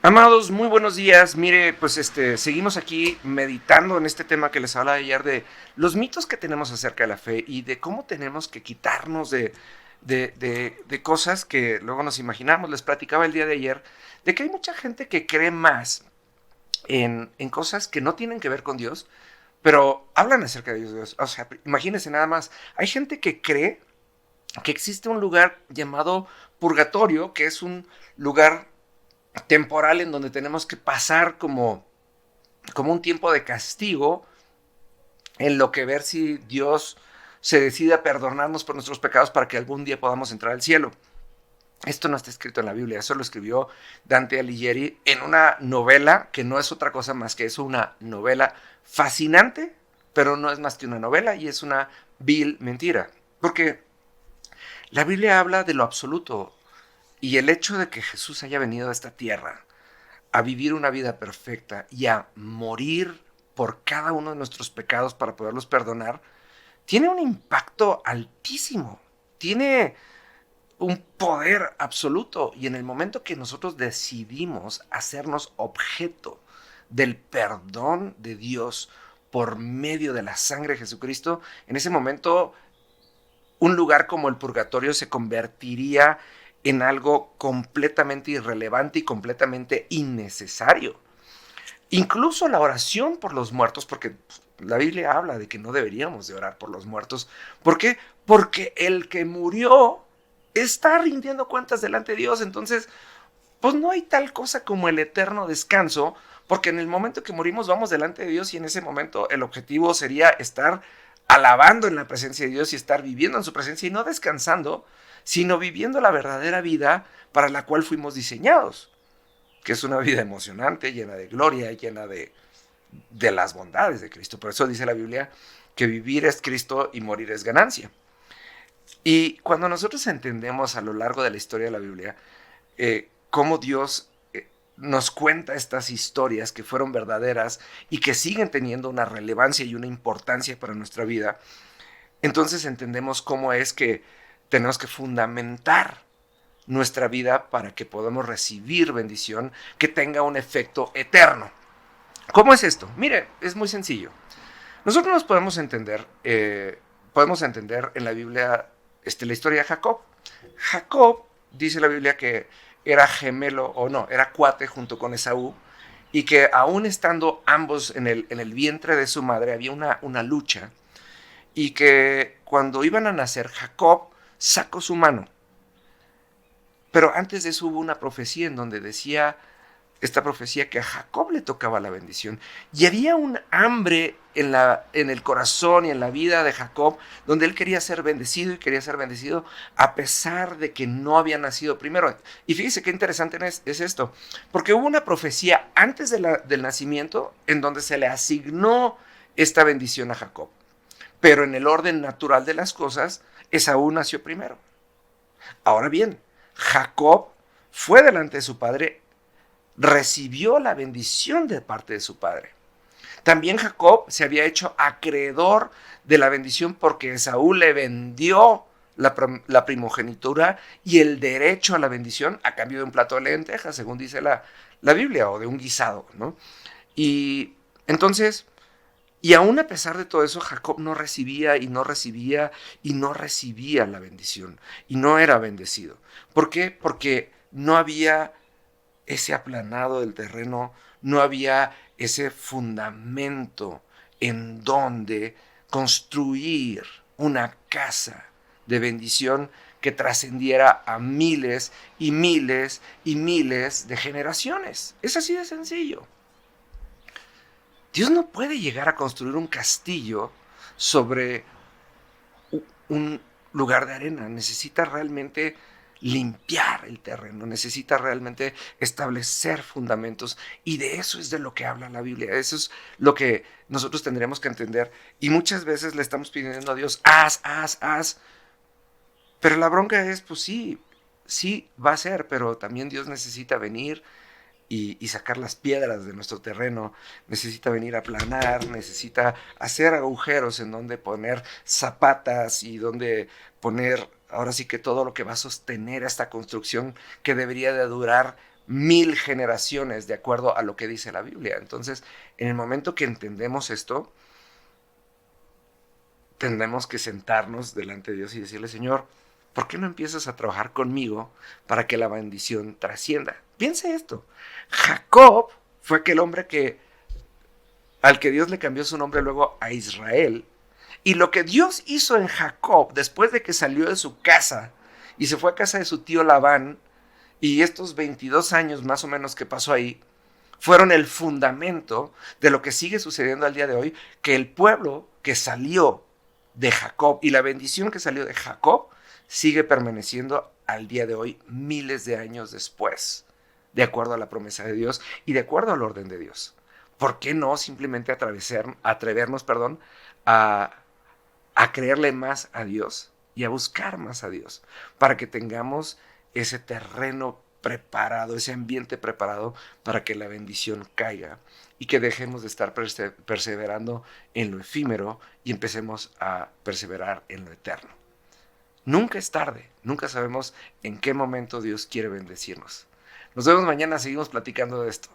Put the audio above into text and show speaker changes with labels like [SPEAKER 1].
[SPEAKER 1] Amados, muy buenos días. Mire, pues seguimos aquí meditando en este tema que les hablaba ayer de los mitos que tenemos acerca de la fe y de cómo tenemos que quitarnos de cosas que luego nos imaginamos. Les platicaba el día de ayer de que hay mucha gente que cree más en cosas que no tienen que ver con Dios, pero hablan acerca de Dios. O sea, imagínense nada más. Hay gente que cree que existe un lugar llamado purgatorio, que es un lugar temporal en donde tenemos que pasar como un tiempo de castigo en lo que ver si Dios se decide a perdonarnos por nuestros pecados para que algún día podamos entrar al cielo. Esto no está escrito en la Biblia, eso lo escribió Dante Alighieri en una novela que no es otra cosa más que eso, una novela fascinante, pero no es más que una novela y es una vil mentira. Porque la Biblia habla de lo absoluto y el hecho de que Jesús haya venido a esta tierra a vivir una vida perfecta y a morir por cada uno de nuestros pecados para poderlos perdonar, tiene un impacto altísimo, tiene un poder absoluto. Y en el momento que nosotros decidimos hacernos objeto del perdón de Dios por medio de la sangre de Jesucristo, en ese momento un lugar como el purgatorio se convertiría en algo completamente irrelevante y completamente innecesario. Incluso la oración por los muertos, porque la Biblia habla de que no deberíamos de orar por los muertos. ¿Por qué? Porque el que murió está rindiendo cuentas delante de Dios. Entonces, pues no hay tal cosa como el eterno descanso, porque en el momento que morimos vamos delante de Dios y en ese momento el objetivo sería estar alabando en la presencia de Dios y estar viviendo en su presencia y no descansando, sino viviendo la verdadera vida para la cual fuimos diseñados, que es una vida emocionante, llena de gloria, llena de las bondades de Cristo. Por eso dice la Biblia que vivir es Cristo y morir es ganancia. Y cuando nosotros entendemos a lo largo de la historia de la Biblia cómo Dios nos cuenta estas historias que fueron verdaderas y que siguen teniendo una relevancia y una importancia para nuestra vida, entonces entendemos cómo es que tenemos que fundamentar nuestra vida para que podamos recibir bendición que tenga un efecto eterno. ¿Cómo es esto? Mire, es muy sencillo. Nosotros nos podemos entender en la Biblia la historia de Jacob. Jacob, dice la Biblia que era gemelo, o no, era cuate junto con Esaú, y que aún estando ambos en el vientre de su madre había una lucha, y que cuando iban a nacer, Jacob sacó su mano. Pero antes de eso hubo una profecía en donde decía esta profecía que a Jacob le tocaba la bendición. Y había un hambre en el corazón y en la vida de Jacob, donde él quería ser bendecido y quería ser bendecido a pesar de que no había nacido primero. Y fíjese qué interesante es esto, porque hubo una profecía antes del nacimiento en donde se le asignó esta bendición a Jacob. Pero en el orden natural de las cosas, Esaú nació primero. Ahora bien, Jacob fue delante de su padre, recibió la bendición de parte de su padre. También Jacob se había hecho acreedor de la bendición porque Esaú le vendió la primogenitura y el derecho a la bendición a cambio de un plato de lentejas, según dice la Biblia, o de un guisado, ¿no? Y entonces, y aún a pesar de todo eso, Jacob no recibía y no recibía y no recibía la bendición y no era bendecido. ¿Por qué? Porque no había ese aplanado del terreno, no había ese fundamento en donde construir una casa de bendición que trascendiera a miles y miles y miles de generaciones. Es así de sencillo. Dios no puede llegar a construir un castillo sobre un lugar de arena. Necesita realmente limpiar el terreno, necesita realmente establecer fundamentos y de eso es de lo que habla la Biblia, eso es lo que nosotros tendremos que entender y muchas veces le estamos pidiendo a Dios, haz, pero la bronca es, pues sí, sí va a ser, pero también Dios necesita venir y sacar las piedras de nuestro terreno, necesita venir a aplanar, necesita hacer agujeros en donde poner zapatas y donde poner ahora sí que todo lo que va a sostener esta construcción que debería de durar 1000 generaciones, de acuerdo a lo que dice la Biblia. Entonces, en el momento que entendemos esto, tendremos que sentarnos delante de Dios y decirle, Señor, ¿por qué no empiezas a trabajar conmigo para que la bendición trascienda? Piense esto. Jacob fue aquel hombre al que Dios le cambió su nombre luego a Israel. Y lo que Dios hizo en Jacob después de que salió de su casa y se fue a casa de su tío Labán, y estos 22 años más o menos que pasó ahí, fueron el fundamento de lo que sigue sucediendo al día de hoy, que el pueblo que salió de Jacob y la bendición que salió de Jacob sigue permaneciendo al día de hoy, miles de años después, de acuerdo a la promesa de Dios y de acuerdo al orden de Dios. ¿Por qué no simplemente atrevernos, a, a creerle más a Dios y a buscar más a Dios para que tengamos ese terreno preparado, ese ambiente preparado para que la bendición caiga y que dejemos de estar perseverando en lo efímero y empecemos a perseverar en lo eterno? Nunca es tarde, nunca sabemos en qué momento Dios quiere bendecirnos. Nos vemos mañana, seguimos platicando de esto.